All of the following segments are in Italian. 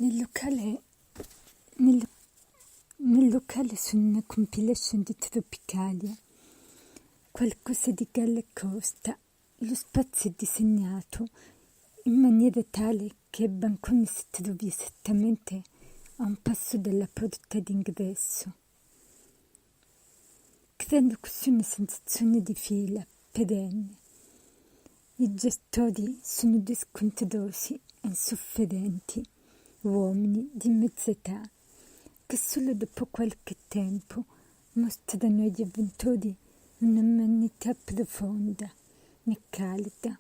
Nel locale, nel, nel locale su una compilation di Tropicalia, qualcosa di Galle Costa, lo spazio è disegnato in maniera tale che il bancone si trovi esattamente a un passo dalla porta d'ingresso, creando così una sensazione di fila perenne. I gestori sono due scontrosi e insofferenti uomini di mezza età che solo dopo qualche tempo mostrano agli avventori una umanità profonda e calda,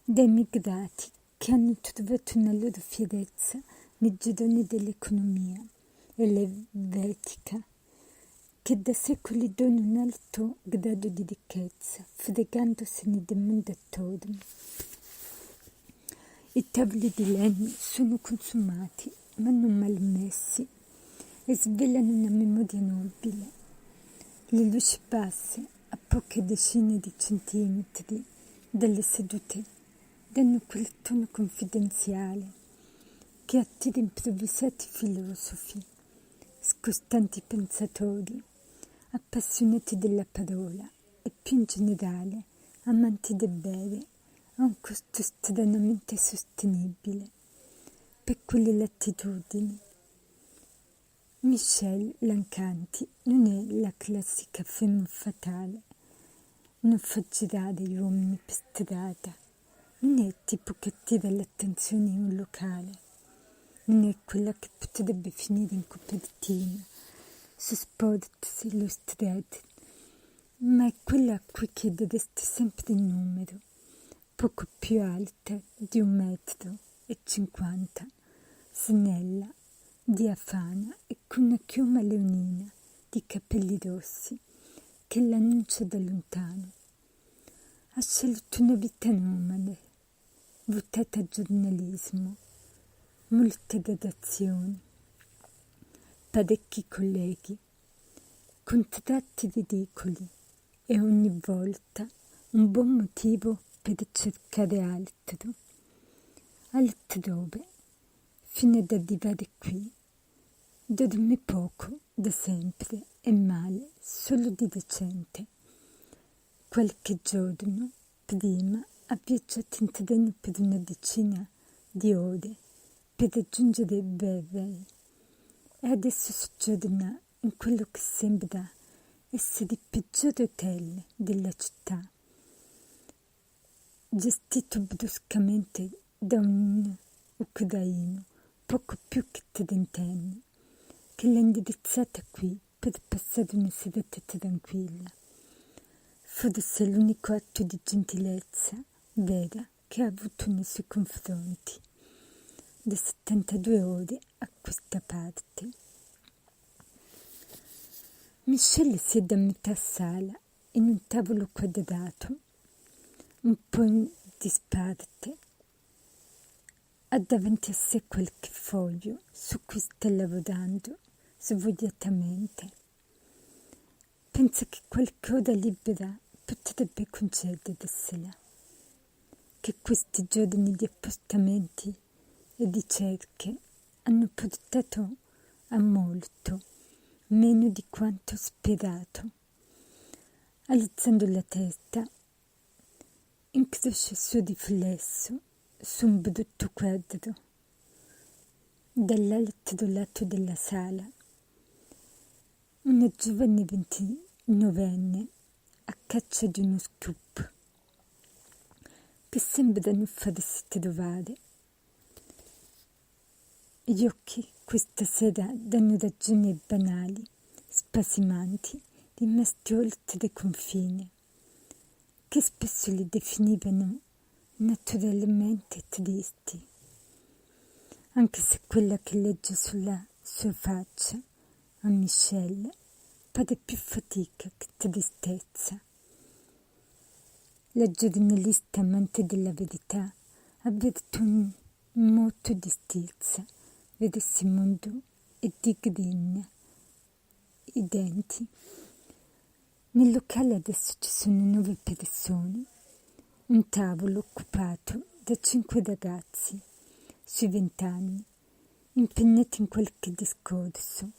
da emigrati che hanno trovato una loro fierezza nei gironi dell'economia elvetica, che da secoli dona un alto grado di ricchezza, fregandosene del mondo attorno. I tavoli di legno sono consumati, ma non malmessi, e svelano una memoria nobile. Le luci basse, a poche decine di centimetri dalle sedute, danno quel tono confidenziale che attira improvvisati filosofi, scostanti pensatori, appassionati della parola e più in generale amanti del bere a un costo stranamente sostenibile per quelle latitudini. Michelle Lancanti non è la classica femme fatale, non fa girare gli uomini per strada, non è il tipo che attira l'attenzione in un locale, non è quella che potrebbe finire in copertina su Sports Illustrated, ma è quella a cui chiedereste sempre il numero, poco più alta di 1,50 m, snella, diafana e con una chioma leonina di capelli rossi che l'annuncia da lontano. Ha scelto una vita nomade, votata a giornalismo, molte redazioni, parecchi colleghi, contratti ridicoli e ogni volta un buon motivo per cercare altro, altrove, fino ad arrivare qui. Dorme poco, da sempre, e male, solo di recente. Qualche giorno prima ha viaggiato in treno per una decina di ore per raggiungere Vevey e adesso soggiorna in quello che sembra essere il peggiore hotel della città, gestito bruscamente da un ucraino poco più che trentenne, che l'ha indirizzata qui per passare una serata tranquilla. Forse l'unico atto di gentilezza vera che ha avuto nei suoi confronti da 72 ore a questa parte. Michelle siede a metà sala in un tavolo quadrato, un po' in disparte. Ha davanti a sé qualche foglio su cui sta lavorando svogliatamente. Pensa che qualche ora libera potrebbe concedersela, che questi giorni di appostamenti e ricerche hanno portato a molto meno di quanto sperato. Alzando la testa, incrocia il suo riflesso su un brutto quadro dall'altro lato della sala. Una giovane 29enne a caccia di uno scoop che sembra non farsi trovare. Gli occhi questa sera danno ragioni ai banali, spasimanti, rimasti oltre confine, che spesso li definivano naturalmente tristi, anche se quella che legge sulla sua faccia, a Michelle, pare più fatica che tristezza. La giornalista amante della verità avverte un moto di stizza verso il mondo e digrinna i denti. Nel locale adesso ci sono 9 persone, un tavolo occupato da 5 ragazzi sui 20 anni impegnati in qualche discorso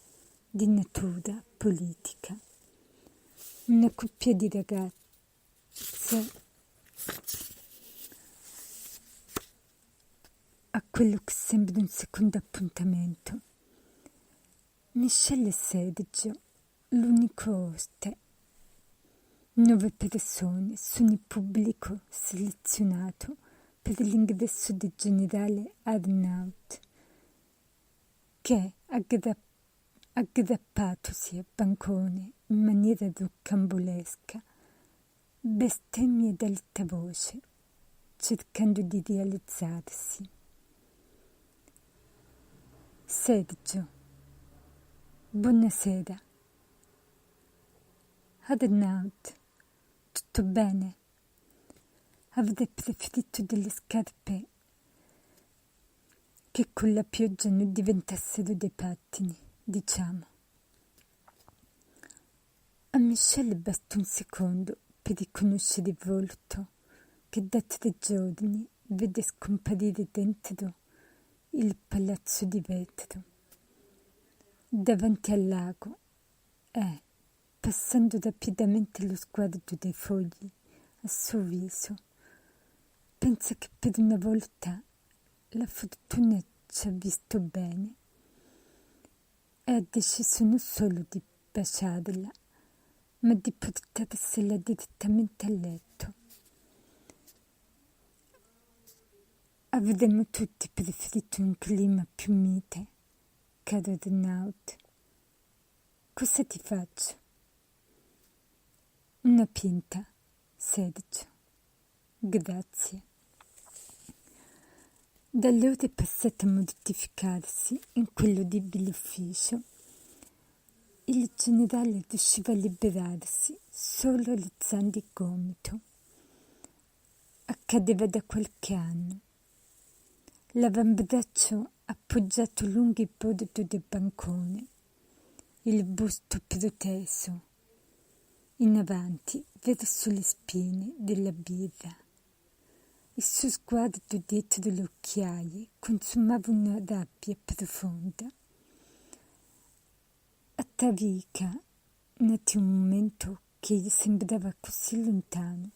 di natura politica. Una coppia di ragazze a quello che sembra un secondo appuntamento. Michelle e Sergio, l'unico oste. 9 persone sono il pubblico selezionato per l'ingresso del generale Arnaut, che, aggrappatosi al bancone in maniera rocambolesca, bestemmia ad alta voce, cercando di realizzarsi. Sergio: buonasera. Arnaut: tutto bene? Avrei preferito delle scarpe che con la pioggia non diventassero dei pattini, diciamo. A Michelle basta un secondo per riconoscere il volto che da 3 giorni vede scomparire dentro il palazzo di vetro. Davanti al lago passando rapidamente lo sguardo dei fogli al suo viso, pensa che per una volta la fortuna ci ha visto bene e ha deciso non solo di baciarla, ma di portarsela direttamente a letto. Avremmo tutti preferito un clima più mite, caro Arnaut. Cosa ti faccio? Una pinta, Sergio. Grazie. Dalle ore passate a mortificarsi in quell'udibile ufficio, il generale riusciva a liberarsi solo alzando il gomito. Accadeva da qualche anno. L'avambraccio appoggiato lungo il bordo del bancone, il busto proteso in avanti verso le spine della birra. Il suo sguardo dietro le occhiaie consumava una rabbia profonda. A Tarica nati un momento che gli sembrava così lontano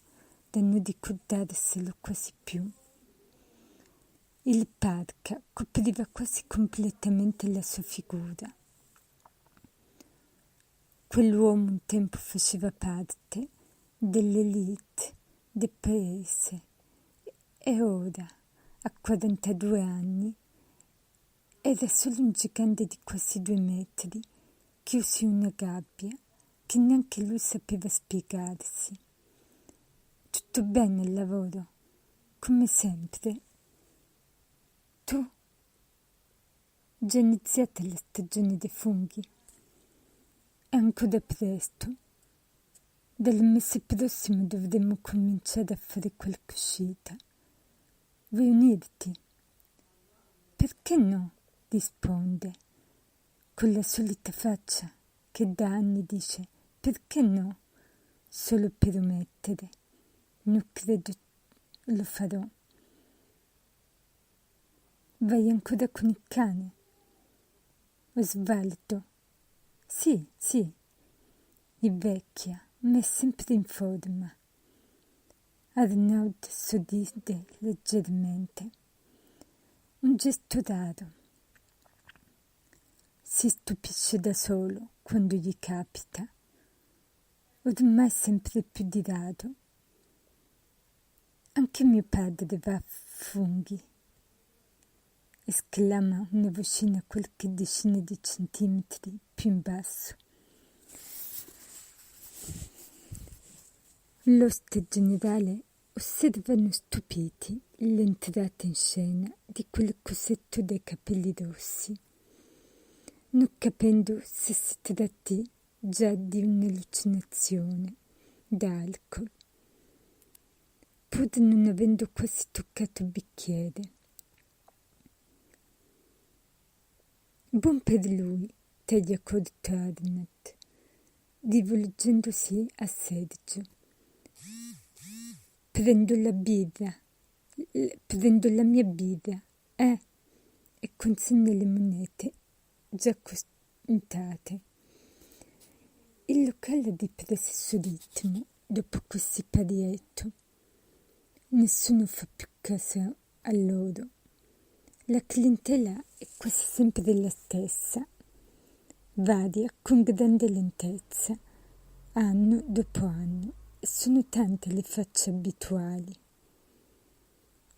da non ricordarselo quasi più. Il parca copriva quasi completamente la sua figura. Quell'uomo un tempo faceva parte dell'élite del paese e ora, a 42 anni, era solo un gigante di quasi 2 metri, chiuso in una gabbia che neanche lui sapeva spiegarsi. Tutto bene al lavoro, come sempre. Tu? Già iniziata la stagione dei funghi? È ancora presto. Dal mese prossimo dovremmo cominciare a fare qualche uscita. Vuoi unirti? Perché no? Risponde, con la solita faccia che da anni dice perché no, solo per omettere. Non credo lo farò. Vai ancora con il cane? Osvaldo? Sì, invecchia, ma è sempre in forma. Arnaud sorride leggermente. Un gesto raro. Si stupisce da solo quando gli capita. Ormai sempre più di rado. Anche mio padre va a funghi. Esclama una vocina qualche decina di centimetri più in basso. L'oste generale osservano stupiti l'entrata in scena di quel cosetto dai capelli rossi, non capendo se si tratti già di un'allucinazione d'alcol, pur non avendo quasi toccato il bicchiere. Buon per lui, taglia corto Arnaut, rivolgendosi a Sergio. Prendo la mia birra, e consegna le monete già contate. Il locale riprese il suo ritmo dopo questo parietto. Nessuno fa più caso a loro. La clientela è quasi sempre la stessa, varia con grande lentezza, anno dopo anno, e sono tante le facce abituali.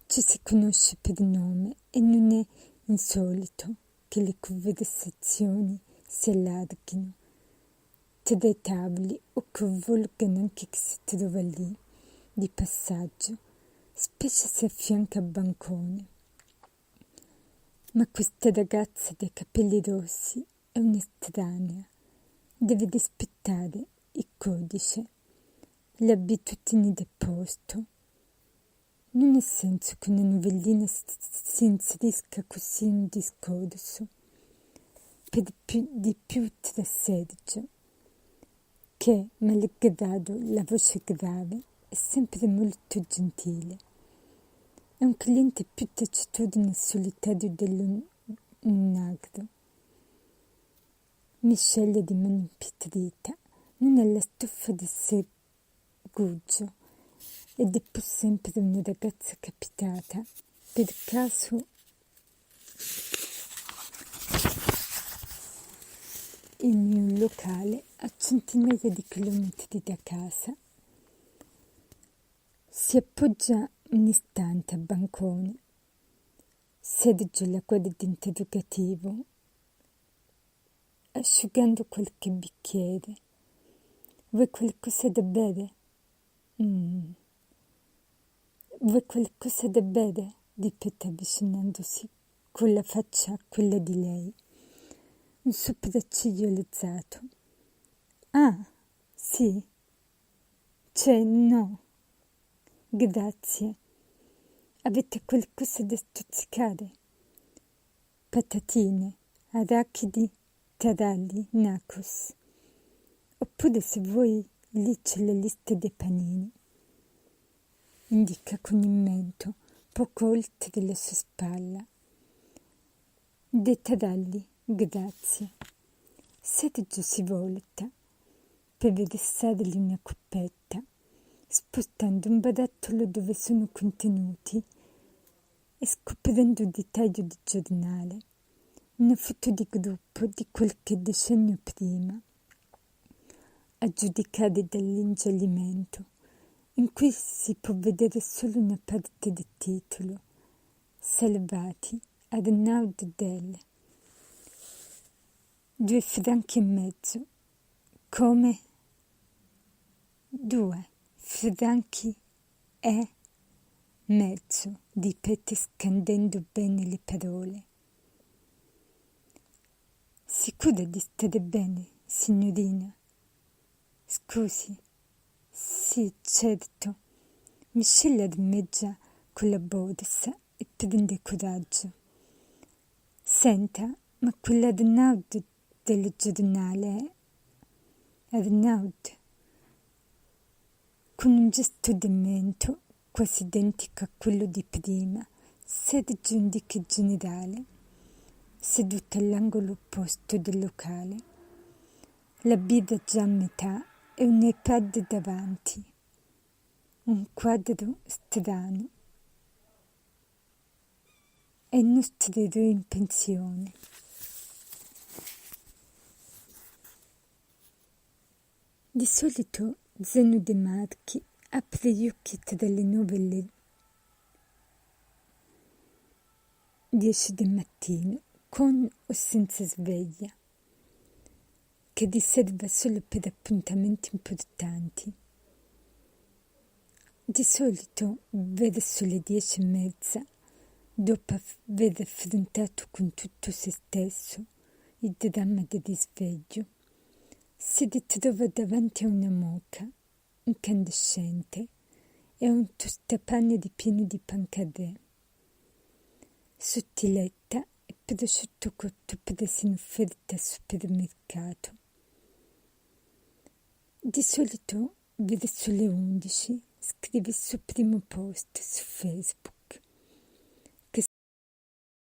Ci si conosce per nome e non è insolito che le conversazioni si allarghino tra i tavoli o coinvolgano anche chi si trova lì di passaggio, specie se affianca a bancone. Ma questa ragazza dai capelli rossi è un'estranea, deve rispettare il codice, le abitudini del posto. Non ha senso che una novellina si inserisca così in un discorso, per di più tra Sergio, che, malgrado la voce grave, è sempre molto gentile. È un cliente più taciturno e solitario dello Nagro. Miscela di mano impietrita, non ha la stoffa del Serguggio ed è pur sempre una ragazza capitata per caso in un locale a centinaia di chilometri da casa. Si appoggia un istante a bancone. Sergio la guarda d'interrogativo, asciugando qualche bicchiere. Vuoi qualcosa da bere? Vuoi qualcosa da bere? Ripete avvicinandosi con la faccia a quella di lei. Un sopracciglio alzato. Ah, sì. Cioè, no. Grazie. Avete qualcosa da stuzzicare? Patatine, arachidi, taralli, nachos. Oppure se vuoi, lì c'è la lista dei panini. Indica con il mento, poco oltre la sua spalla. Dei taralli, grazie. Sergio si volta per versargli una coppetta, spostando un barattolo dove sono contenuti e scoprendo un dettaglio di giornale, una foto di gruppo di qualche decennio prima, a giudicare dall'ingiallimento, in cui si può vedere solo una parte del titolo, Salvati, Arnaud Del. 2,5 franchi. Come? 2,5 franchi, ripete scandendo bene le parole. Sicura di stare bene, signorina? Scusi. Sì, certo. Miscela rimeggia con la borsa e prende coraggio. Senta, ma quell'Arnaud del giornale è Arnaud. Con un gesto di mento quasi identico a quello di prima, Sergio indica il generale, seduto all'angolo opposto del locale. La birra già a metà e un iPad davanti. Un quadro strano. È il nostro eroe in pensione. Di solito Zeno De Marchi apre gli occhi tra le 9 e le 10 del mattino, con o senza sveglia, che riserva solo per appuntamenti importanti. Di solito, verso le 10:30, dopo aver affrontato con tutto se stesso il dramma del risveglio, si ritrova davanti a una moka incandescente e a un tostapane ripieno di pancadè, sottiletta e prosciutto cotto preso in offerta al supermercato. Di solito, verso le 11, scrive il suo primo post su Facebook.